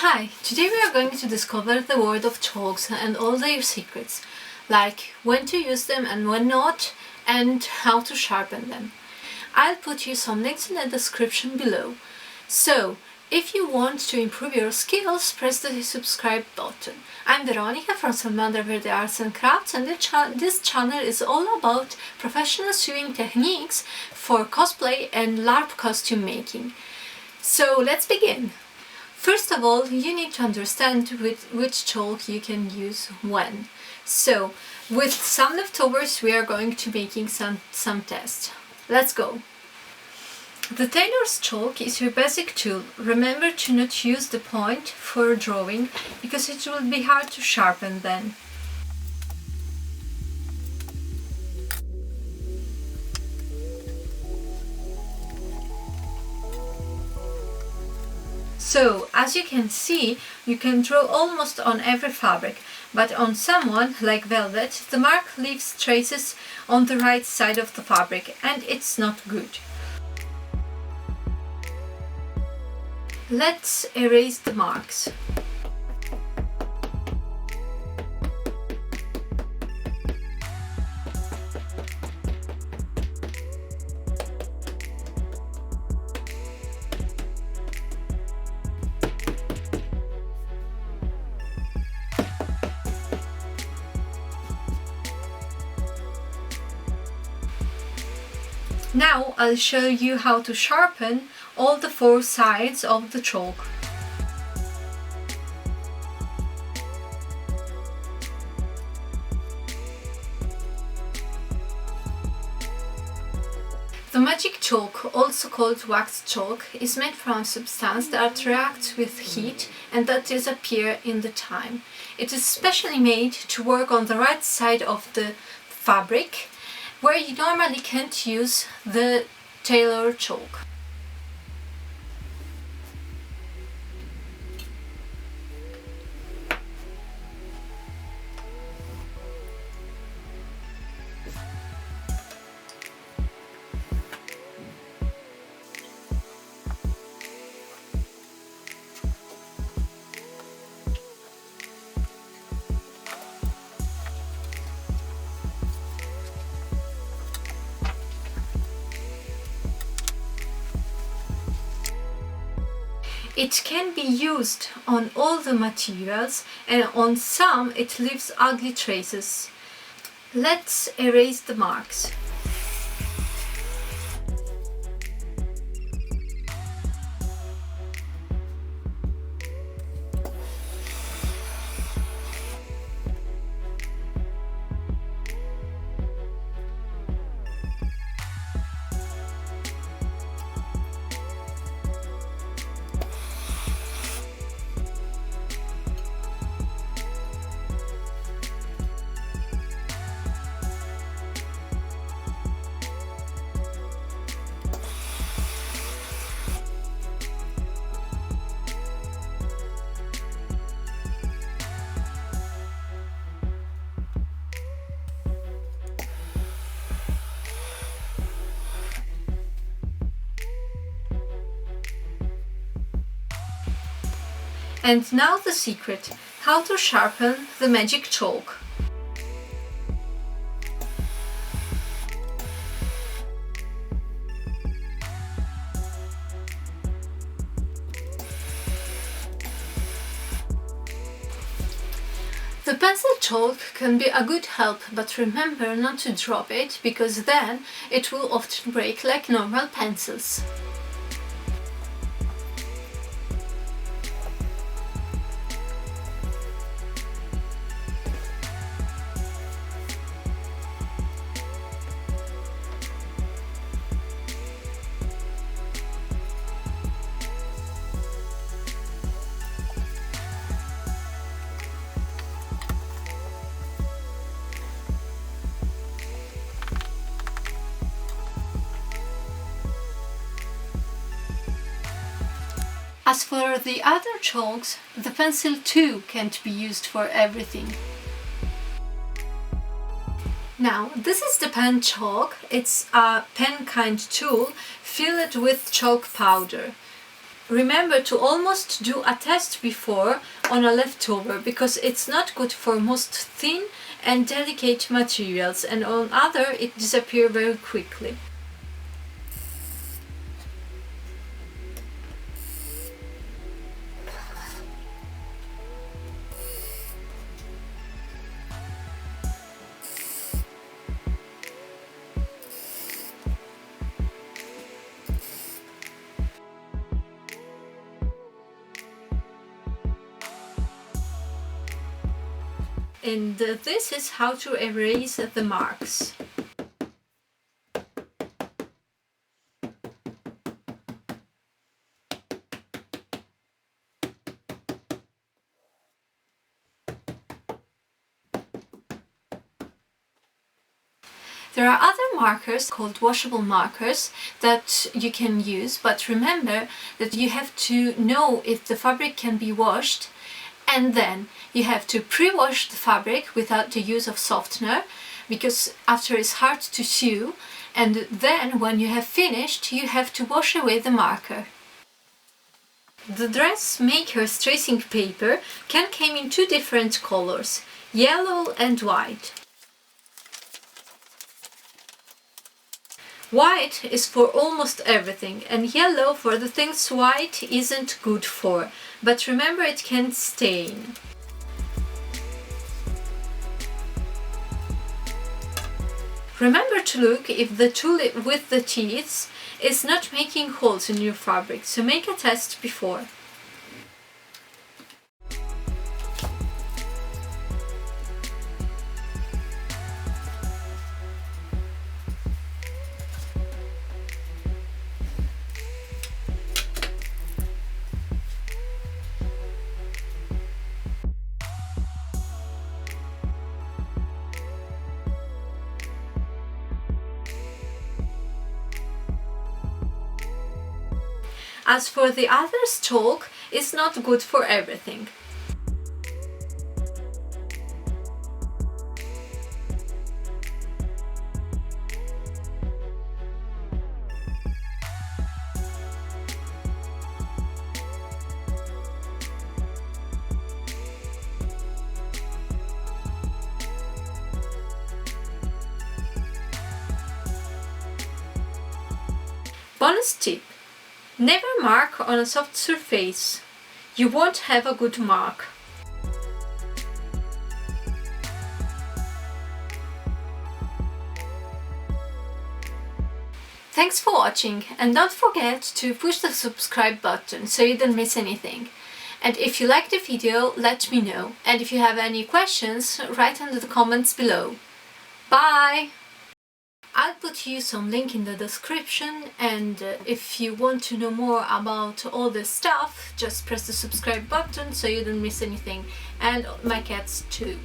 Hi, today we are going to discover the world of chalks and all their secrets, like when to use them and when not, and how to sharpen them. I'll put you some links in the description below. So, if you want to improve your skills, press the subscribe button. I'm Veronica from Salmander Verde Arts and Crafts, and this channel is all about professional sewing techniques for cosplay and LARP costume making. So let's begin. First of all, you need to understand which chalk you can use when. So, with some leftovers, we are going to making some tests. Let's go. The TAILOR'S chalk is your basic tool. Remember to not use the point for drawing, because it will be hard to sharpen then. So, as you can see, you can draw almost on every fabric, but on someone, like velvet, the mark leaves traces on the right side of the fabric, and it's not good. Let's erase the marks. Now I'll show you how to sharpen all the four sides of the chalk. The magic chalk, also called wax chalk, is made from a substance that reacts with heat and that disappears in the time. It is specially made to work on the right side of the fabric, where you normally can't use the TAILOR chalk. It can be used on all the materials, and on some it leaves ugly traces. Let's erase the marks. And now the secret, how to sharpen the magic chalk. The pencil chalk can be a good help, but remember not to drop it, because then it will often break like normal pencils. As for the other chalks, the pencil too can't be used for everything. Now, this is the pen chalk. It's a pen kind tool filled with chalk powder. Remember to almost do a test before on a leftover, because it's not good for most thin and delicate materials, and on other it disappears very quickly. And this is how to erase the marks. There are other markers called washable markers that you can use, but remember that you have to know if the fabric can be washed, and then you have to pre-wash the fabric without the use of softener, because after it's hard to sew, and then when you have finished you have to wash away the marker. The dressmaker's tracing paper can come in two different colors, yellow and white. White is for almost everything, and yellow for the things white isn't good for, but remember it can stain. Remember to look if the tool with the teeth is not making holes in your fabric, so make a test before. As for the others, chalk is not good for everything. Bonus tip: never mark on a soft surface. You won't have a good mark. Thanks for watching, and don't forget to push the subscribe button so you don't miss anything. And if you like the video, let me know. And if you have any questions, write in the comments below. Bye! I'll put you some link in the description, and if you want to know more about all this stuff, just press the subscribe button so you don't miss anything, and my cats too.